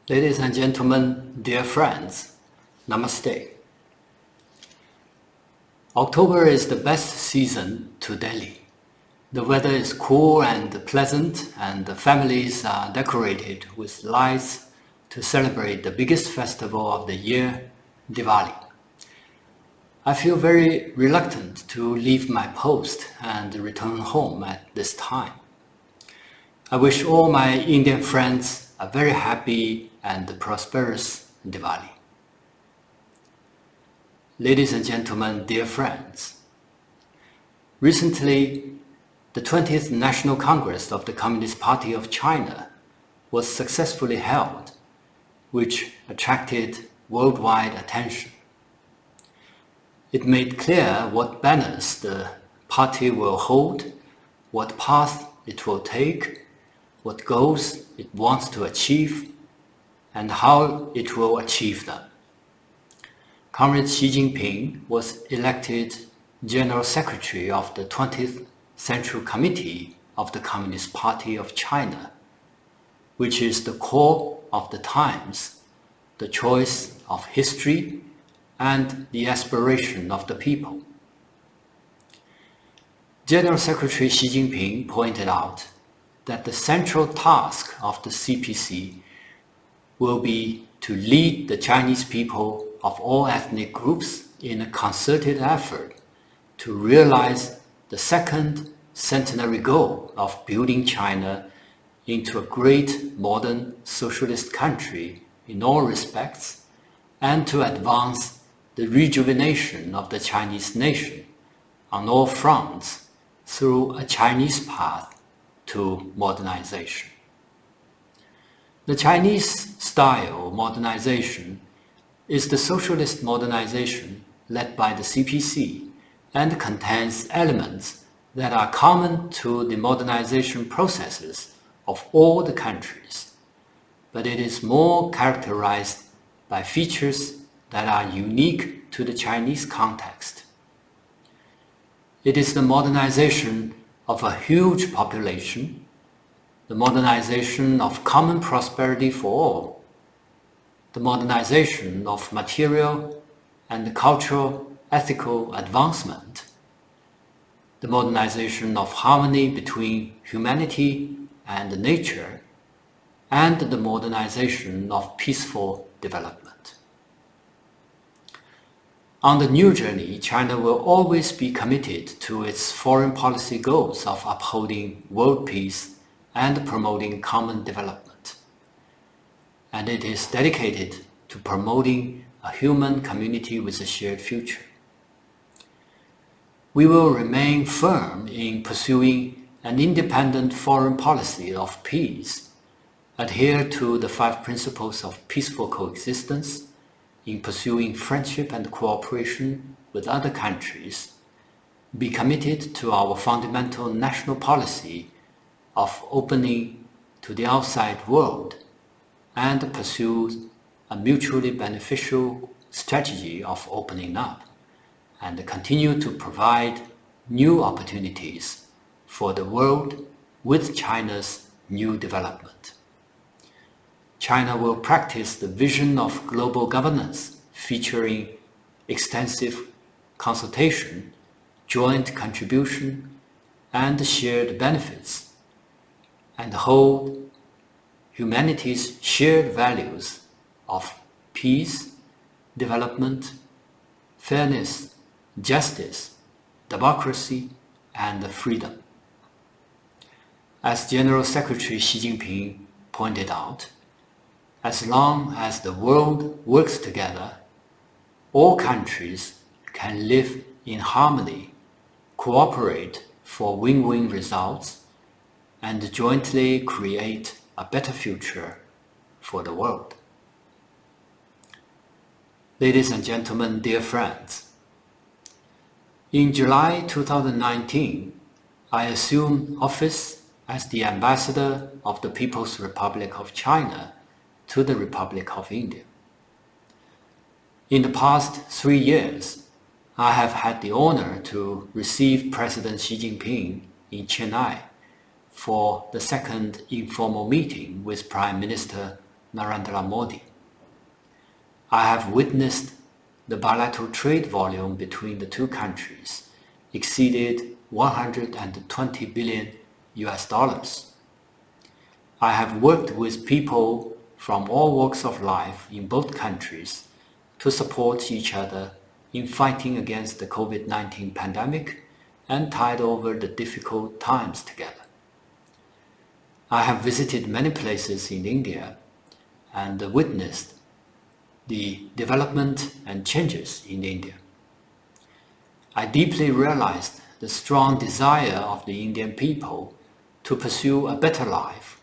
Ladies and gentlemen, dear friends, Namaste. October is the best season to Delhi. The weather is cool and pleasant, and the families are decorated with lights to celebrate the biggest festival of the year, Diwali. I feel very reluctant to leave my post and return home at this time. I wish all my Indian friends a very happy and prosperous Diwali. Ladies and gentlemen, dear friends, recently the 20th National Congress of the Communist Party of China was successfully held, which attracted worldwide attention. It made clear what banners the party will hold, what path it will take, what goals it wants to achieve, and how it will achieve them. Comrade Xi Jinping was elected General Secretary of the 20th Central Committee of the Communist Party of China, which is the core of the times, the choice of history, and the aspiration of the people. General Secretary Xi Jinping pointed out that the central task of the CPC will be to lead the Chinese people of all ethnic groups in a concerted effort to realize the second centenary goal of building China into a great modern socialist country in all respects, and to advance the rejuvenation of the Chinese nation on all fronts through a Chinese path to modernization. The Chinese style modernization is the socialist modernization led by the CPC and contains elements that are common to the modernization processes of all the countries, but it is more characterized by features that are unique to the Chinese context. It is the modernization of a huge population, the modernization of common prosperity for all, the modernization of material and cultural ethical advancement, the modernization of harmony between humanity and nature, and the modernization of peaceful development. On the new journey, China will always be committed to its foreign policy goals of upholding world peace and promoting common development. And it is dedicated to promoting a human community with a shared future. We will remain firm in pursuing an independent foreign policy of peace, adhere to the 5 principles of peaceful coexistence, in pursuing friendship and cooperation with other countries, be committed to our fundamental national policy of opening to the outside world, and pursue a mutually beneficial strategy of opening up, and continue to provide new opportunities for the world with China's new development. China will practice the vision of global governance featuring extensive consultation, joint contribution, and shared benefits, and hold humanity's shared values of peace, development, fairness, justice, democracy, and freedom. As General Secretary Xi Jinping pointed out, as long as the world works together, all countries can live in harmony, cooperate for win-win results, and jointly create a better future for the world. Ladies and gentlemen, dear friends, in July 2019, I assumed office as the Ambassador of the People's Republic of China to the Republic of India. In the past 3 years, I have had the honor to receive President Xi Jinping in Chennai for the second informal meeting with Prime Minister Narendra Modi. I have witnessed the bilateral trade volume between the two countries exceeded 120 billion US dollars. I have worked with people from all walks of life in both countries to support each other in fighting against the COVID-19 pandemic and tide over the difficult times together. I have visited many places in India and witnessed the development and changes in India. I deeply realized the strong desire of the Indian people to pursue a better life,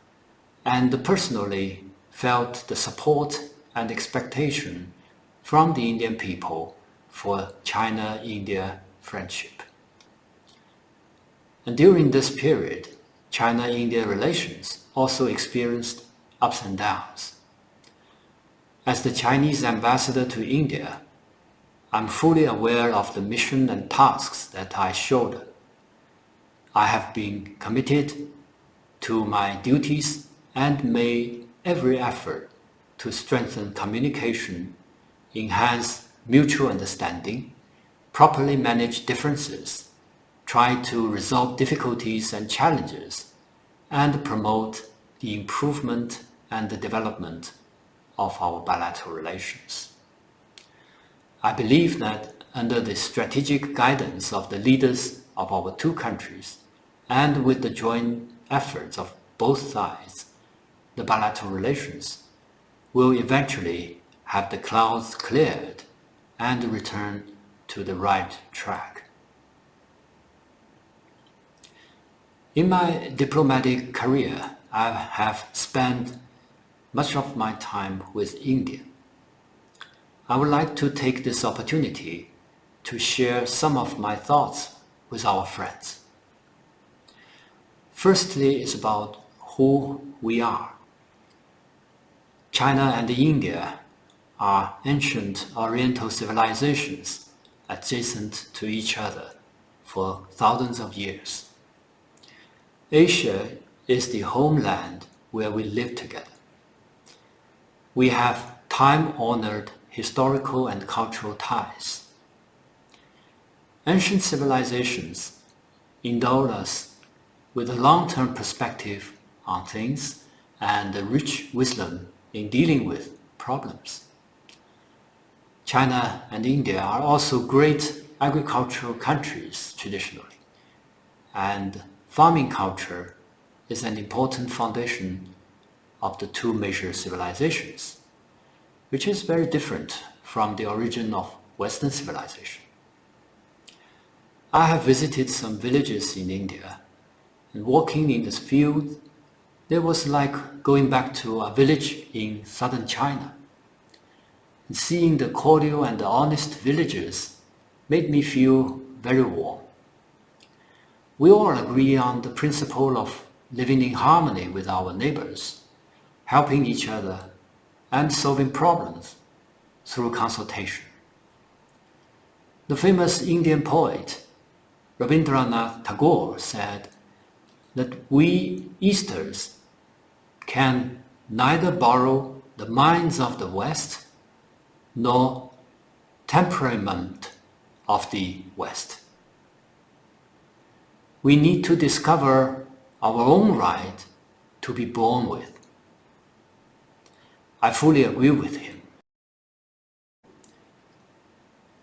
and personally felt the support and expectation from the Indian people for China-India friendship. And during this period, China-India relations also experienced ups and downs. As the Chinese ambassador to India, I'm fully aware of the mission and tasks that I shoulder. I have been committed to my duties and made every effort to strengthen communication, enhance mutual understanding, properly manage differences, try to resolve difficulties and challenges, and promote the improvement and the development of our bilateral relations. I believe that under the strategic guidance of the leaders of our two countries and with the joint efforts of both sides, the bilateral relations will eventually have the clouds cleared and return to the right track. In my diplomatic career, I have spent much of my time with India. I would like to take this opportunity to share some of my thoughts with our friends. Firstly, it's about who we are. China and India are ancient Oriental civilizations adjacent to each other for thousands of years. Asia is the homeland where we live together. We have time-honored historical and cultural ties. Ancient civilizations endowed us with a long-term perspective on things and a rich wisdom in dealing with problems. China and India are also great agricultural countries traditionally, and farming culture is an important foundation of the two major civilizations, which is very different from the origin of Western civilization. I have visited some villages in India, and walking in this field, it was like going back to a village in southern China. And seeing the cordial and the honest villagers made me feel very warm. We all agree on the principle of living in harmony with our neighbors, helping each other, and solving problems through consultation. The famous Indian poet Rabindranath Tagore said that we Easters can neither borrow the minds of the West nor temperament of the West. We need to discover our own right to be born with. I fully agree with him.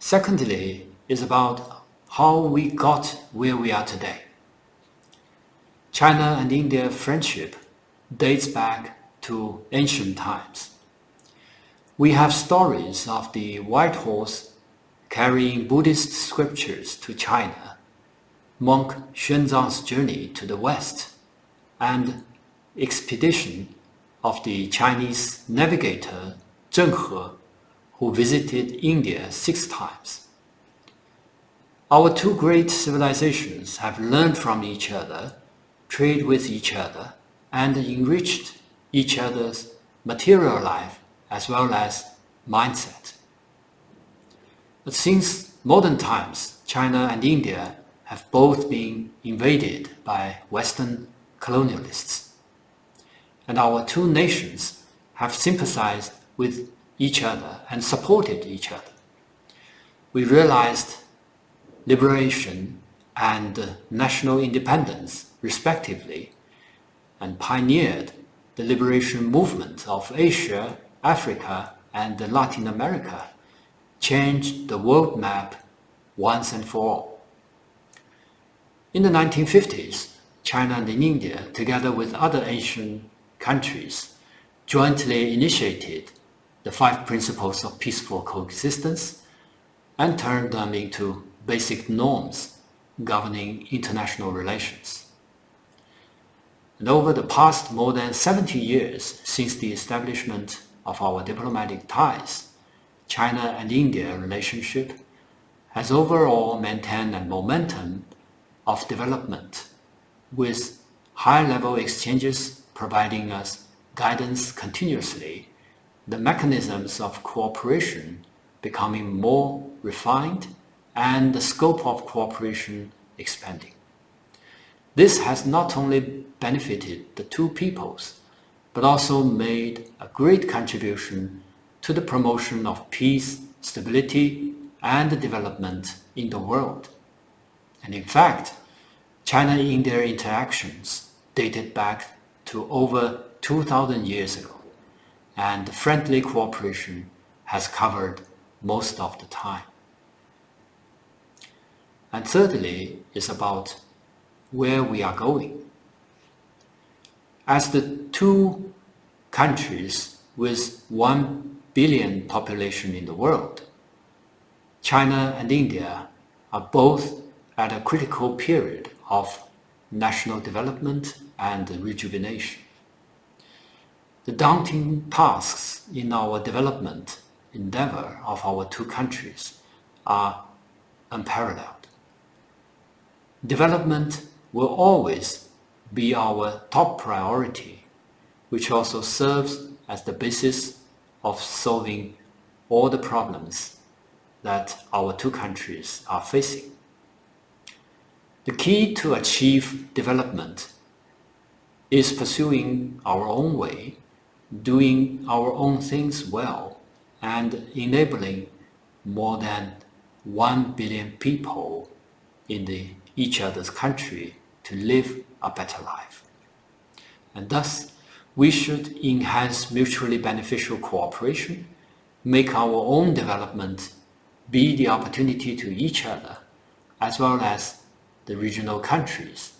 Secondly, is about how we got where we are today. China and India friendship dates back to ancient times. We have stories of the white horse carrying Buddhist scriptures to China, monk Xuanzang's journey to the West, and expedition of the Chinese navigator Zheng He, who visited India 6 times. Our two great civilizations have learned from each other, trade with each other, and enriched each other's material life as well as mindset. But since modern times, China and India have both been invaded by Western colonialists, and our two nations have sympathized with each other and supported each other. We realized liberation and national independence, respectively, and pioneered the liberation movement of Asia, Africa, and Latin America, changed the world map once and for all. In the 1950s, China and India, together with other Asian countries, jointly initiated the 5 principles of peaceful coexistence and turned them into basic norms governing international relations. And over the past more than 70 years since the establishment of our diplomatic ties, China and India relationship has overall maintained a momentum of development, with high-level exchanges providing us guidance continuously, the mechanisms of cooperation becoming more refined, and the scope of cooperation expanding. This has not only benefited the two peoples, but also made a great contribution to the promotion of peace, stability, and development in the world. And in fact, China-India interactions dated back to over 2,000 years ago, and friendly cooperation has covered most of the time. And thirdly is about where we are going. As the two countries with 1 billion population in the world, China and India are both at a critical period of national development and rejuvenation. The daunting tasks in our development endeavor of our two countries are unparalleled. Development will always be our top priority, which also serves as the basis of solving all the problems that our two countries are facing. The key to achieve development is pursuing our own way, doing our own things well, and enabling more than 1 billion people in each other's country to live a better life. And thus, we should enhance mutually beneficial cooperation, make our own development be the opportunity to each other, as well as the regional countries,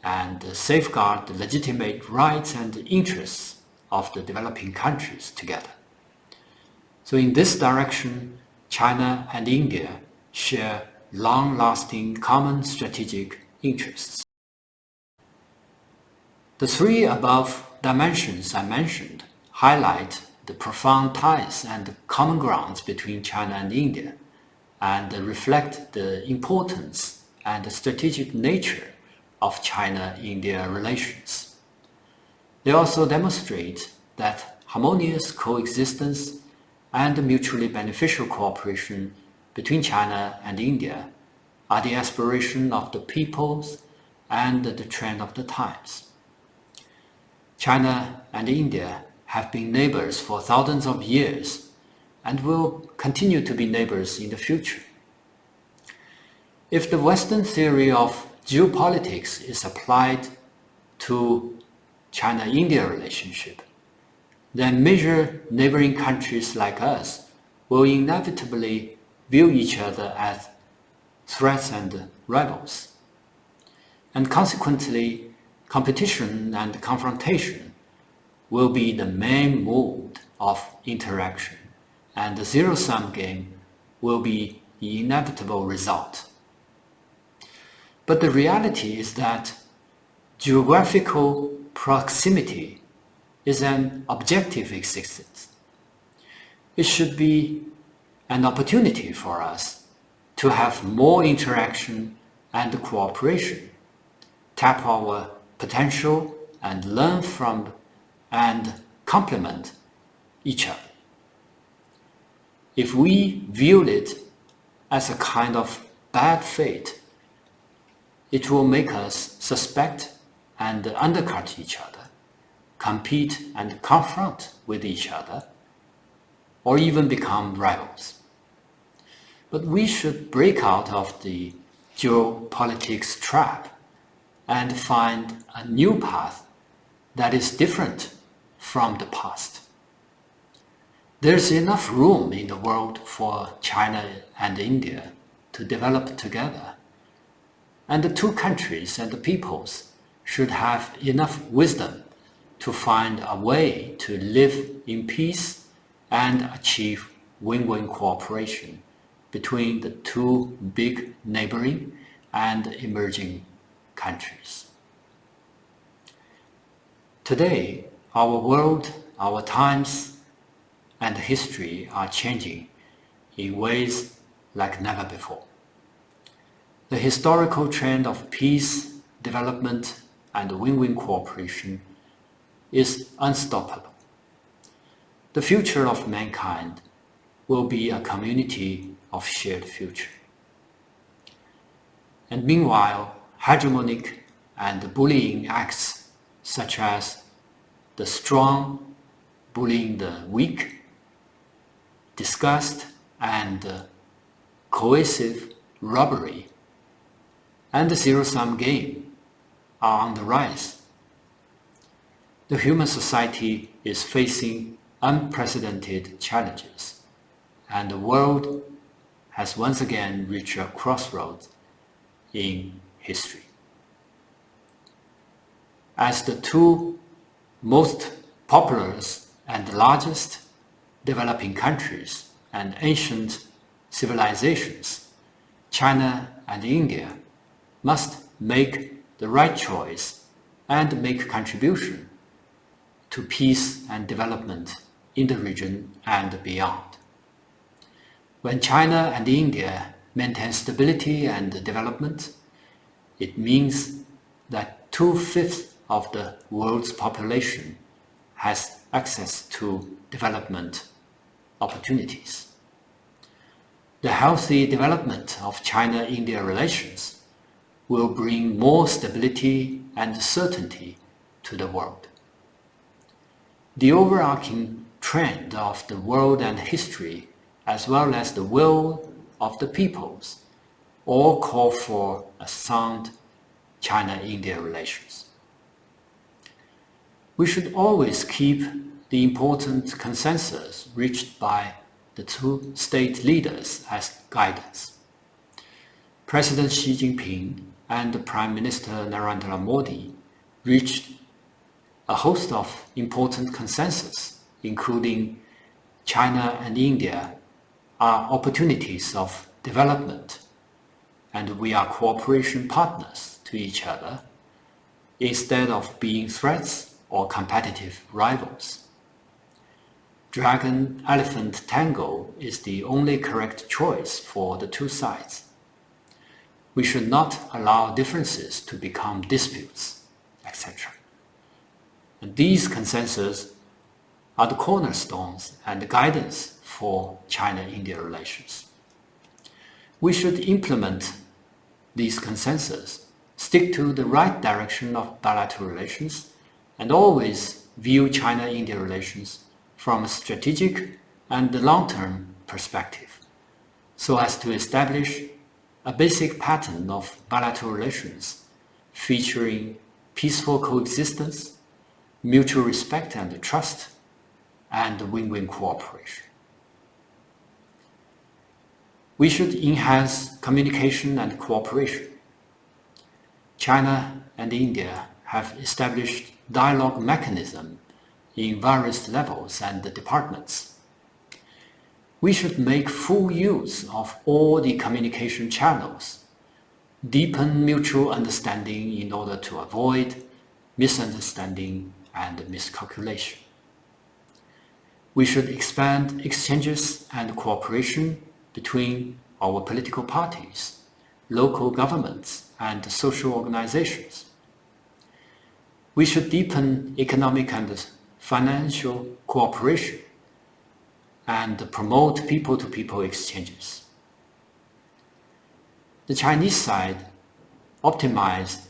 and safeguard the legitimate rights and interests of the developing countries together. So in this direction, China and India share long-lasting common strategic interests. The 3 above dimensions I mentioned highlight the profound ties and common grounds between China and India, and reflect the importance and the strategic nature of China-India relations. They also demonstrate that harmonious coexistence and mutually beneficial cooperation between China and India are the aspiration of the peoples and the trend of the times. China and India have been neighbors for thousands of years and will continue to be neighbors in the future. If the Western theory of geopolitics is applied to China-India relationship, then major neighboring countries like us will inevitably view each other as threats and rivals. And consequently, competition and confrontation will be the main mode of interaction, and the zero-sum game will be the inevitable result. But the reality is that geographical proximity is an objective existence. It should be an opportunity for us to have more interaction and cooperation, tap our potential and learn from and complement each other. If we view it as a kind of bad fate, it will make us suspect and undercut each other, compete and confront with each other or even become rivals. But we should break out of the geopolitics trap and find a new path that is different from the past. There's enough room in the world for China and India to develop together, and the two countries and the peoples should have enough wisdom to find a way to live in peace and achieve win-win cooperation between the two big neighboring and emerging countries. Today, our world, our times, and history are changing in ways like never before. The historical trend of peace, development, and win-win cooperation is unstoppable. The future of mankind will be a community of shared future. And meanwhile, hegemonic and bullying acts such as the strong bullying the weak, disgust and coercive robbery, and the zero-sum game are on the rise. The human society is facing unprecedented challenges, and the world has once again reached a crossroads in history. As the two most populous and largest developing countries and ancient civilizations, China and India must make the right choice and make contribution to peace and development in the region and beyond. When China and India maintain stability and development, it means that 2/5 of the world's population has access to development opportunities. The healthy development of China-India relations will bring more stability and certainty to the world. The overarching trend of the world and history, as well as the will of the peoples, all call for a sound China-India relations. We should always keep the important consensus reached by the two state leaders as guidance. President Xi Jinping and Prime Minister Narendra Modi reached a host of important consensus, including China and India are opportunities of development, and we are cooperation partners to each other instead of being threats or competitive rivals. Dragon-elephant tango is the only correct choice for the two sides. We should not allow differences to become disputes, etc. And these consensus are the cornerstones and the guidance for China-India relations. We should implement these consensus, stick to the right direction of bilateral relations, and always view China-India relations from a strategic and long-term perspective, so as to establish a basic pattern of bilateral relations featuring peaceful coexistence, mutual respect and trust, and win-win cooperation. We should enhance communication and cooperation. China and India have established dialogue mechanisms in various levels and departments. We should make full use of all the communication channels, deepen mutual understanding in order to avoid misunderstanding and miscalculation. We should expand exchanges and cooperation between our political parties, local governments, and social organizations. We should deepen economic and financial cooperation and promote people-to-people exchanges. The Chinese side optimized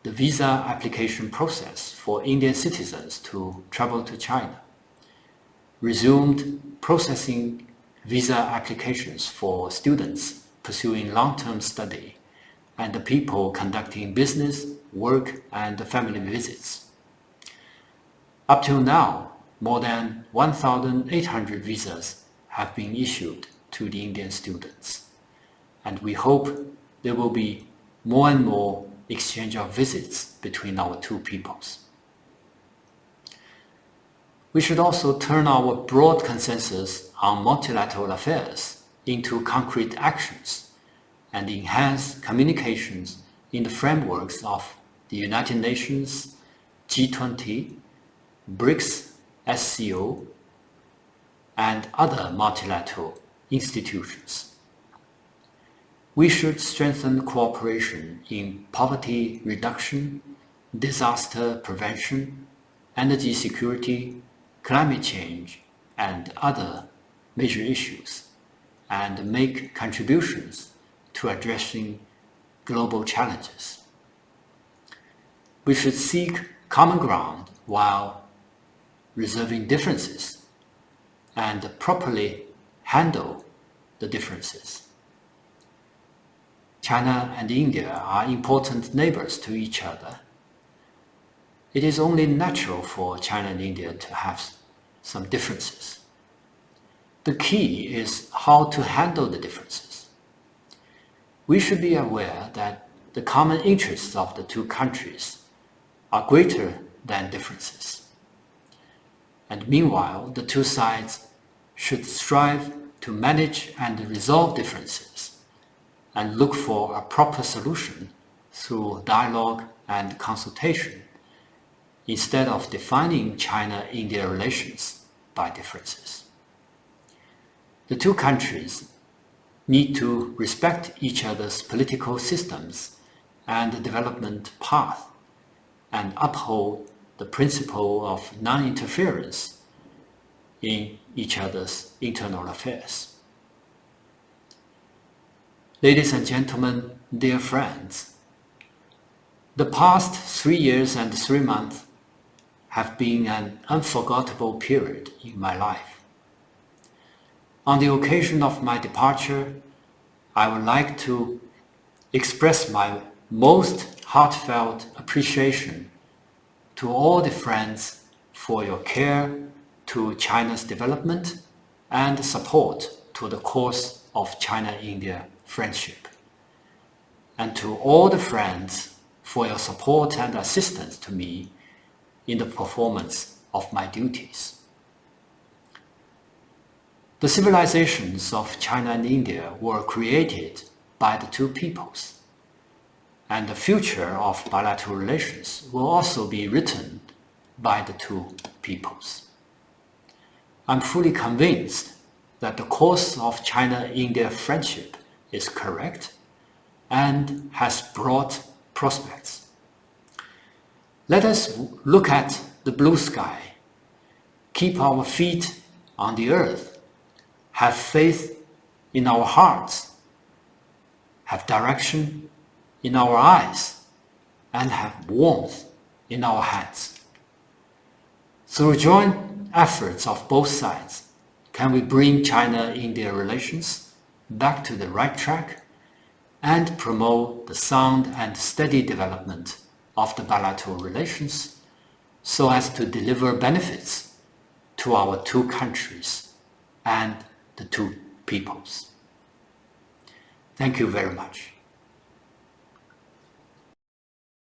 the visa application process for Indian citizens to travel to China. resumed processing visa applications for students pursuing long-term study and the people conducting business, work, and family visits. Up till now, more than 1,800 visas have been issued to the Indian students, and we hope there will be more and more exchange of visits between our two peoples. We should also turn our broad consensus on multilateral affairs into concrete actions and enhance communications in the frameworks of the United Nations, G20, BRICS, SCO, and other multilateral institutions. We should strengthen cooperation in poverty reduction, disaster prevention, energy security, climate change, and other major issues, and make contributions to addressing global challenges. We should seek common ground while reserving differences and properly handle the differences. China and India are important neighbors to each other. It is only natural for China and India to have some differences. The key is how to handle the differences. We should be aware that the common interests of the two countries are greater than differences. And meanwhile, the two sides should strive to manage and resolve differences and look for a proper solution through dialogue and consultation, instead of defining China-India relations by differences. The two countries need to respect each other's political systems and development path and uphold the principle of non-interference in each other's internal affairs. Ladies and gentlemen, dear friends, the past 3 years and 3 months have been an unforgettable period in my life. On the occasion of my departure, I would like to express my most heartfelt appreciation to all the friends for your care to China's development and support to the course of China-India friendship, and to all the friends for your support and assistance to me in the performance of my duties. The civilizations of China and India were created by the two peoples, and the future of bilateral relations will also be written by the two peoples. I'm fully convinced that the course of China-India friendship is correct and has broad prospects. Let us look at the blue sky, keep our feet on the earth, have faith in our hearts, have direction in our eyes, and have warmth in our hands. Through joint efforts of both sides, can we bring China-India relations back to the right track and promote the sound and steady development of the bilateral relations so as to deliver benefits to our two countries and the two peoples. Thank you very much.